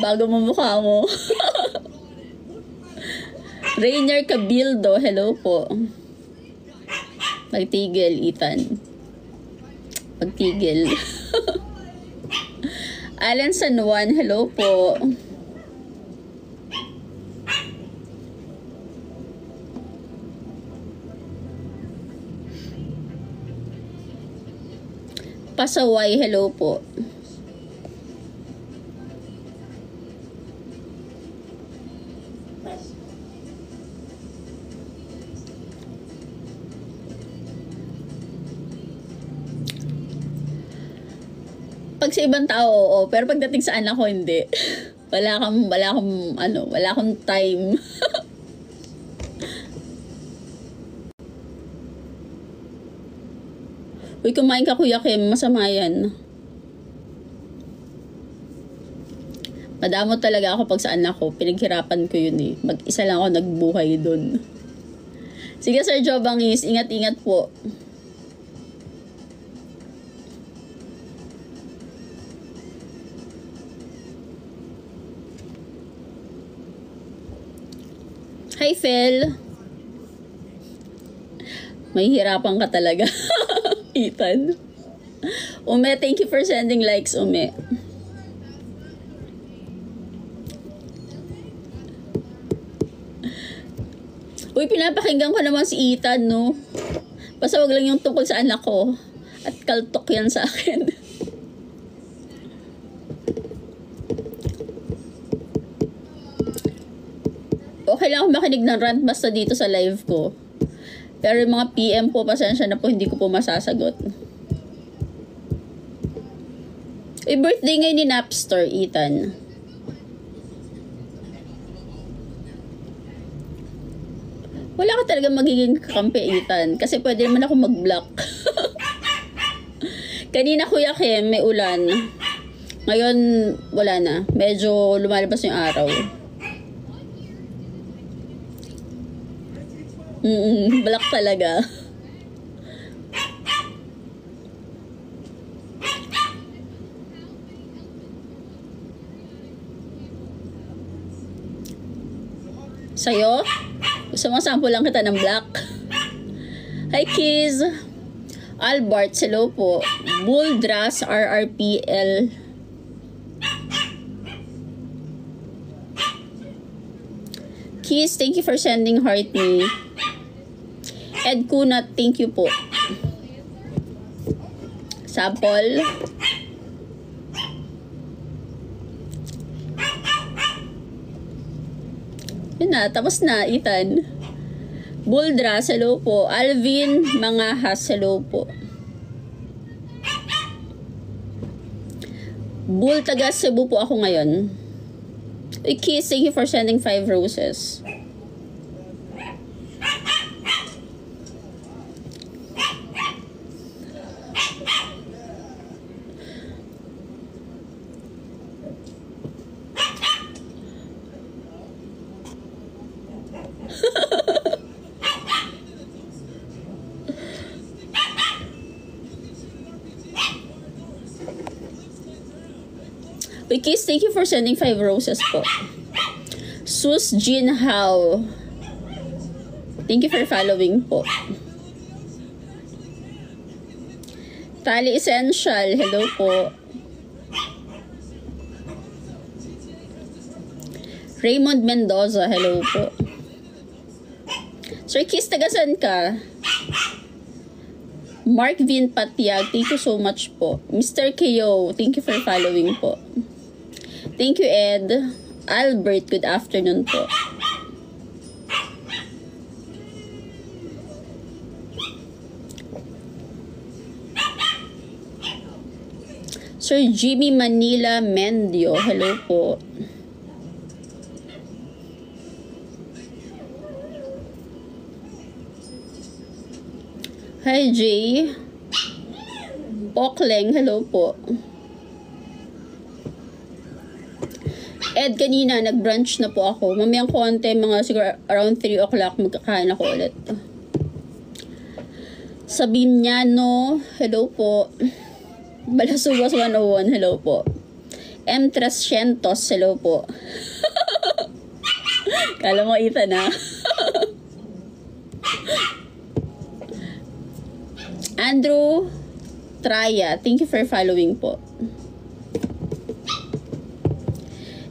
Bago mo mukha mo. Rainier Cabildo, hello po. Magtigil, Ethan. Magtigil. Alan San Juan, hello po. Pasaway, hello po. Pag sa ibang tao, oo. Pero pagdating sa anak ko, hindi. Wala akong time. Uy, kumain ka, Kuya Kim. Masama yan. Madamot talaga ako pag sa anak ko. Pinaghirapan ko yun eh. Mag-isa lang ako nagbuhay dun. Sige, Sir Joe Bangis. Ingat-ingat po. Hi, Phil. Mahihirapan ka talaga. Ethan. Ume, thank you for sending likes, Ume. Uy, pinapakinggan ko naman si Ethan, no? Basta wag lang yung tungkol sa anak ko. At kaltok yan sa akin. Okay lang ako makinig ng rant basta dito sa live ko. Pero yung mga PM po, pasensya na po, hindi ko po masasagot. Birthday ngayon ni Napster, Ethan. Wala ka talaga magiging kakampi, Ethan. Kasi pwede naman ako mag-block. Kanina, Kuya Kim, may ulan. Ngayon, wala na. Medyo lumalabas yung araw. Black talaga. Sa'yo? Gusto mo sample lang kita ng black? Hi, Kiz. Albert, hello po. Buldras, RRPL. Kiz, thank you for sending heart me. Ed Kunat, thank you po. Sample. Yun na, tapos na, Ethan. Buldras, hello po. Alvin Mangahas, hello po. Bull, taga Cebu po ako ngayon. Kiss, thank you for sending 5 roses. Kiss, thank you for sending 5 roses po. Sus Jin Hao, thank you for following po. Tali Essential, hello po. Raymond Mendoza, hello po. Sir Kiss, tagasan ka? Mark Vin Patiag, thank you so much po. Mr. Kyo, thank you for following po. Thank you, Ed. Albert, good afternoon po. Sir Jimmy Manila Mendio, hello po. Hi, Jay. Okleng, hello po. Ed, kanina, nag-brunch na po ako. Mamayang konti, mga siguro around 3 o'clock, magkakain ako ulit. Sabiniano, hello po. Balasugas 101, hello po. M300, hello po. Kala mo Ethan na. Andrew Traya, thank you for following po.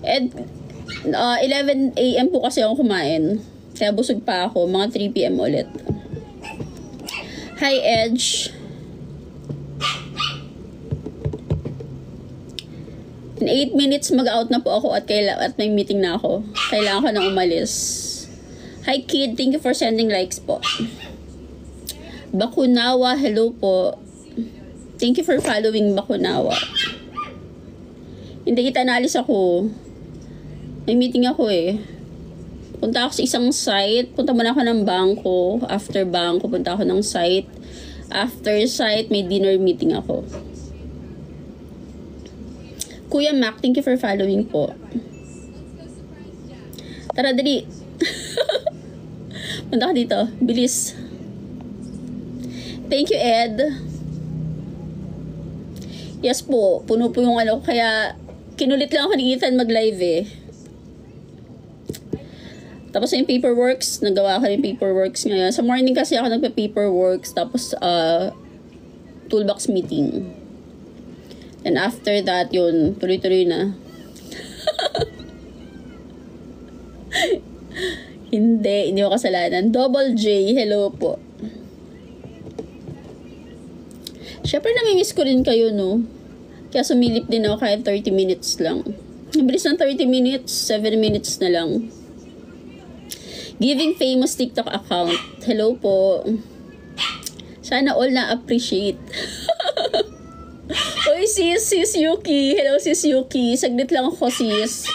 Ed, 11 AM po kasi ako kumain. Kaya busog pa ako, mga 3 PM ulit. Hi Edge. In 8 minutes mag-out na po ako at may meeting na ako. Kailangan ko nang umalis. Hi Kid, thank you for sending likes po. Bakunawa, hello po. Thank you for following Bakunawa. Hindi kita naalis ako. May meeting ako eh. Punta ako sa isang site. Punta muna ako ng bangko. After bangko, punta ako ng site. After site, may dinner meeting ako. Kuya Mac, thank you for following po. Tara, dali. Punta ka dito. Bilis. Thank you, Ed. Yes po. Puno po yung ano. Kaya, kinulit lang ako ni Ethan mag-live eh. Tapos yung paperworks, nagawa ko yung paperworks ngayon. Sa morning kasi ako nagpa-paperworks, tapos toolbox meeting. And after that, yun, tuloy-tuloy na. Hindi ko kasalanan. Double J, hello po. Syempre namimiss ko rin kayo, no? Kaya sumilip din ako kahit 30 minutes lang. Nabilis ng 30 minutes, 7 minutes na lang. Giving famous TikTok account. Hello po. Sana all na-appreciate. Oy, sis Yuki. Hello, sis Yuki. Saglit lang ako, sis.